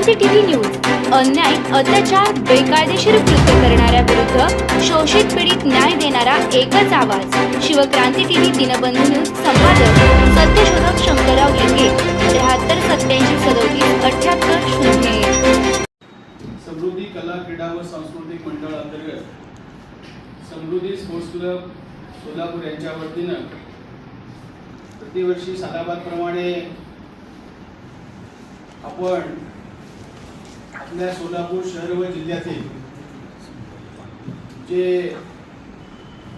Shivkranti TV news अन्याय, अत्याचार, बेकायदेशीर कृत्य करणाऱ्या विरुद्ध शोषित पीडित न्याय देणारा एकच आवाज। शिवक्रांती टीव्ही दिनबंधू न्यूज संपादक सत्यशोधक शंकरराव लिंगे 73 87 37 78 0। समृद्धी कला क्रीडा व सांस्कृतिक मंडळ अंतर्गत समृद्धी स्पोर्ट्स क्लब सोलापूर यांच्या वतीनं प्रतिवर्षी सालाबादप्रमाणे आपण आपल्या सोलापूर शहर व जिल्ह्यातील जे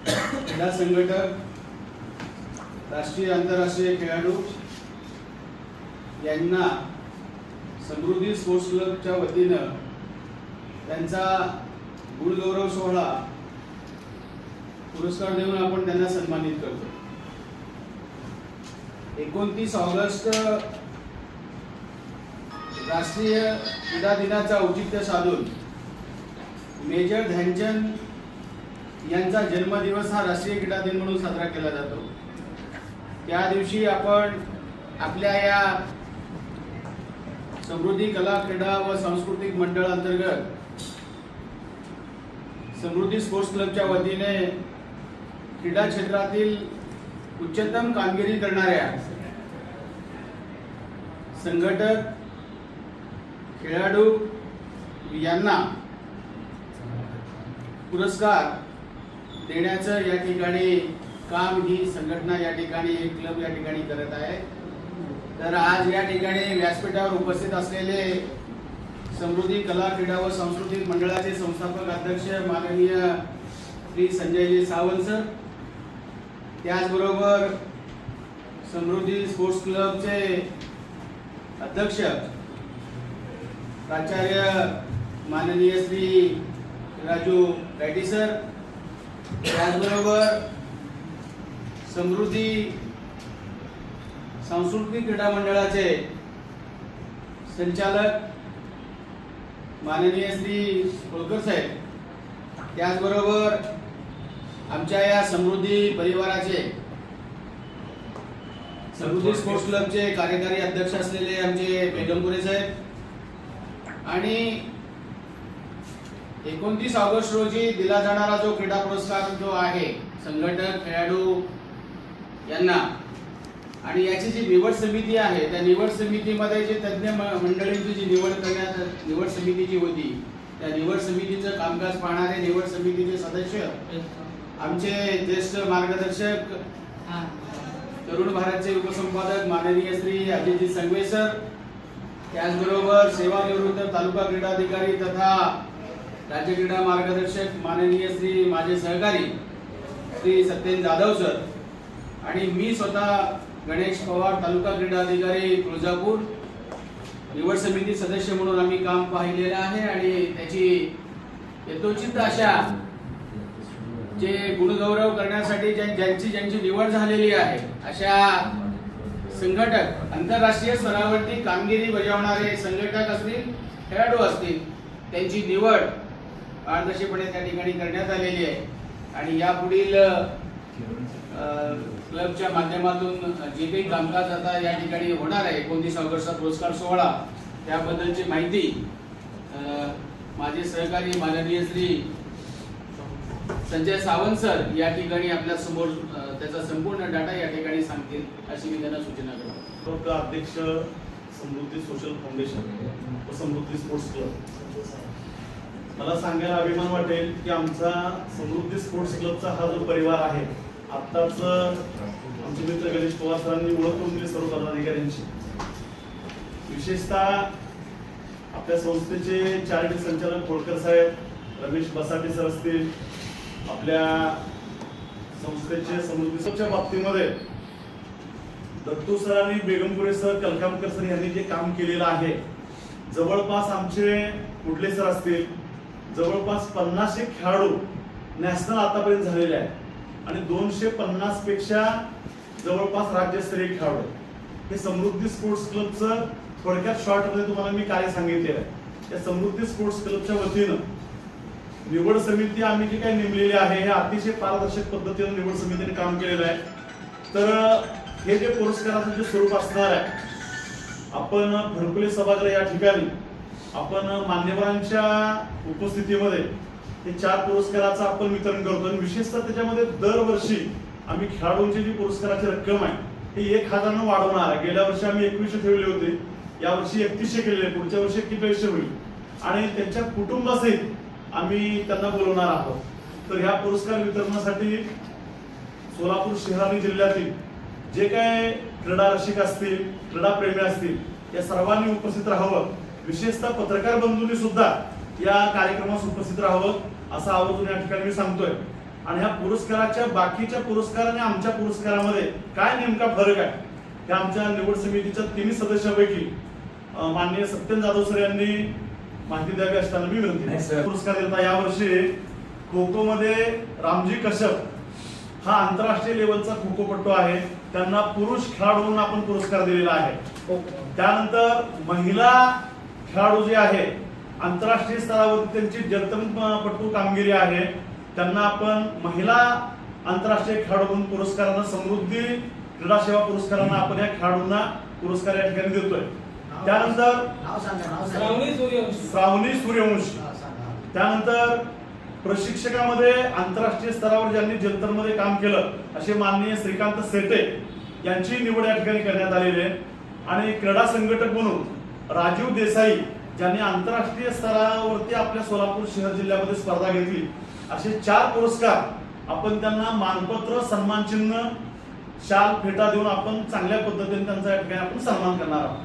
क्रीडा संघटक, राष्ट्रीय आंतरराष्ट्रीय खेळाडू यांना समृद्धी स्पोर्ट्स क्लबच्या वतीनं त्यांचा गुणगौरव सोहळा पुरस्कार देऊन आपण त्यांना सन्मानित करतो। 29 ऑगस्ट राष्ट्रीय क्रीडा दिनाचा औचित्य साधून मेजर ध्यानचंद यांचा जन्मदिवस हा राष्ट्रीय क्रीडा दिन म्हणून साजरा केला जातो। त्या दिवशी आपण आपल्या या समृद्धी कला क्रीडा व सांस्कृतिक मंडळ अंतर्गत समृद्धी स्पोर्ट्स क्लबच्या वतीने क्रीडा क्षेत्रातील उच्चतम कामगिरी करणाऱ्या संघटक, खेळाडू यांना पुरस्कार देण्याचं या ठिकाणी काम ही संघटना या ठिकाणी एक क्लब या ठिकाणी करत आहे। तर आज या ठिकाणी व्यासपीठावर उपस्थित असलेले समृद्धी कला क्रीडा व सांस्कृतिक मंडळाचे संस्थापक अध्यक्ष माननीय श्री संजयजी सावंत सर, त्याचबरोबर समृद्धी स्पोर्ट्स क्लबचे अध्यक्ष प्राचार्य माननीय श्री राजू गायटी सर, त्याचबरोबर समृद्धी सांस्कृतिक क्रीडा मंडळाचे संचालक माननीय श्री होळकर साहेब, त्याचबरोबर आमच्या या समृद्धी परिवाराचे समृद्धी स्पोर्ट्स क्लबचे कार्यकारी अध्यक्ष असलेले आमचे बेगमपुरे साहेब आणि 29 ऑगस्ट रोजी दिला जाणारा जो क्रीडा पुरस्कार जो आहे संघटक, खेळाडू यांना आणि याची जी निवड समिती आहे त्या निवड समितीमध्ये जे तज्ञ मंडळींची जी निवड समिती जी होती त्या निवड समितीचं कामकाज पाहणारे निवड समितीचे सदस्य आमचे ज्येष्ठ मार्गदर्शक तरुण भारतचे उपसंपादक माननीय श्री अजितजी संघवे सर, त्याचबरोबर सेवानिवृत्त तालुका क्रीडाधिकारी तथा राज्य क्रीडा मार्गदर्शक माननीय श्री माझे सहकारी श्री सत्येन जाधव सर आणि मी स्वतः गणेश पवार तालुका क्रीडा अधिकारी तुळजापूर निवड समिती सदस्य म्हणून आम्ही काम पाहिलेलं आहे आणि त्याची यथोचित अशा जे गुणगौरव करण्यासाठी ज्यांची निवड झालेली आहे अशा संघटक, आंतरराष्ट्रीय स्तरावरती कामगिरी बजावणारे संघटक असतील, खेळाडू असतील, त्यांची निवड पारदर्शीपणे त्या ठिकाणी करण्यात आलेली आहे आणि यापुढील क्लबच्या माध्यमातून जे काही कामकाज आता या ठिकाणी होणार आहे 29 ऑगस्टचा पुरस्कार सोहळा त्याबद्दलची माहिती माझे सहकारी माननीय श्री संजय सावंत सर या ठिकाणी आपल्या समोर त्याचा संपूर्ण डाटा या ठिकाणी सांगतील अशी मी त्यांना सूचना करतो। अध्यक्ष समृद्धी सोशल फाउंडेशन व समृद्धी स्पोर्ट्स क्लब, मला सांगायला अभिमान वाटेल की आमचा समृद्धी स्पोर्ट्स क्लबचा हा जो परिवार आहे, आत्ताच आमचे मित्र गणेश पवार सरांनी ओळख करून दिली सर्व पदाधिकाऱ्यांची। विशेषतः आपल्या संस्थेचे चॅरिटी संचालक होळकर साहेब, रमेश बसाटे सर असतील, आपल्या संस्थेचे समृद्धीच्या बाबतीमध्ये दत्तू सर आणि बेगमपुरे सर, कलकामकर सर यांनी जे काम केलेलं आहे, जवळपास आमचे कुठले सर असतील जवळपास 50 खेळाडू नॅशनल आतापर्यंत झालेले आहेत आणि 250 पेक्षा जवळपास राज्यस्तरीय खेळाडू। हे समृद्धी स्पोर्ट्स क्लबचं थोडक्यात शॉर्टमध्ये तुम्हाला मी काय सांगितलेलं आहे। त्या समृद्धी स्पोर्ट्स क्लबच्या वतीनं निवड समिती आम्ही जी काही नेमलेली आहे हे अतिशय पारदर्शक पद्धतीने निवड समितीने काम केलेलं आहे। तर हे जे पुरस्काराचं जे स्वरूप असणार आहे, आपण भडकुले सभागृह या ठिकाणी आपण मान्यवरांच्या उपस्थितीमध्ये हे 4 पुरस्काराचं आपण वितरण करतो आणि विशेषतः त्याच्यामध्ये दरवर्षी आम्ही खेळाडूंची जी पुरस्काराची रक्कम आहे ही 1,000 वाढवणार आहे. गेल्या वर्षी आम्ही 2100 ठेवले होते, यावर्षी 3100 केलेले, पुढच्या वर्षी 4100 होईल आणि त्यांच्या कुटुंबासहित आम्ही त्यांना बोलवणार आहोत. तर ह्या पुरस्कार वितरणासाठी सोलापूर शहर आणि जिल्ह्यातील जे काय क्रीडा रसिक असतील, क्रीडाप्रेमी असतील, या सर्वांनी उपस्थित राहावं. विशेषतः पत्रकार बंधूंनी सुद्धा या कार्यक्रमास उपस्थित राहावं असं आवर्जून या ठिकाणी मी सांगतोय. आणि ह्या पुरस्काराच्या बाकीच्या पुरस्कार आणि आमच्या पुरस्कारामध्ये काय नेमका फरक आहे हे आमच्या निवड समितीच्या 3 सदस्यांपैकी माननीय सत्यन जाधव सर यांनी माहिती द्यावी असताना मी विनंती. पुरस्कार देता यावर्षी खो खो मध्ये रामजी कश्यप हा आंतरराष्ट्रीय लेवलचा खो खो पटू आहे, त्यांना पुरुष खेळाडू म्हणून आपण पुरस्कार दिलेला आहे. त्यानंतर महिला खेळाडू जे आहे आंतरराष्ट्रीय स्तरावरती त्यांची जलतरणपटू कामगिरी आहे, त्यांना आपण महिला आंतरराष्ट्रीय खेळाडू म्हणून पुरस्कारांना समृद्धी क्रीडा सेवा पुरस्कारांना आपण या खेळाडूंना पुरस्कार या ठिकाणी देतोय. त्यानंतर श्रावणी सूर्यवंशी, त्यानंतर प्रशिक्षकामध्ये आंतरराष्ट्रीय स्तरावर ज्यांनी जलतरणमध्ये काम केलं असे माननीय श्रीकांत सेटे यांची निवड या ठिकाणी करण्यात आलेली आहे. आणि क्रीडा संघटक म्हणून राजीव देसाई ज्यांनी आंतरराष्ट्रीय स्तरावरती आपल्या सोलापूर शहर जिल्ह्यामध्ये स्पर्धा घेतली, असे 4 पुरस्कार आपण त्यांना मानपत्र, सन्मानचिन्ह, शाल, फेटा देऊन आपण चांगल्या पद्धतीने त्यांचा या ठिकाणी आपण सन्मान करणार आहोत.